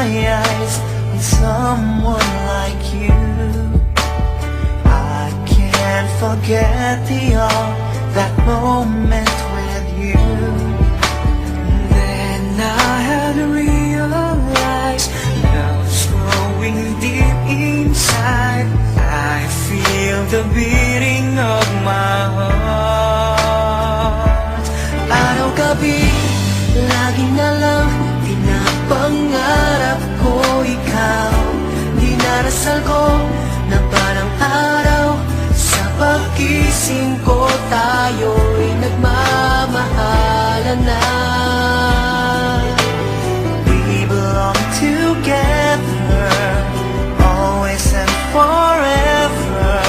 my eyes on someone like you. I can't forget that moment with you. Then I had realized love's growing deep inside. I feel the beating of my heart. Araw-gabi, laging na lang pinapangarap ko ikaw. Dinarasal ko na parang araw, sa pag-gising ko tayo'y nagmamahalan na. We belong together, always and forever.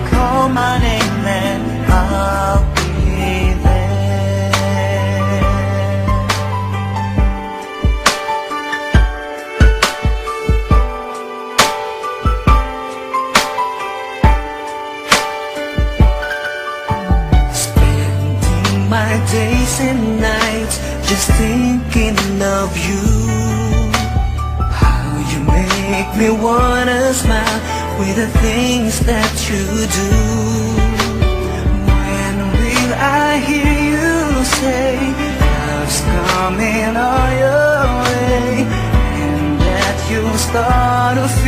Call my name and I'll be there. Spending my days and nights just thinking of you. How you make me wanna smile with the things that you do. When will I hear you say love's coming all your way, and that you'll start to feel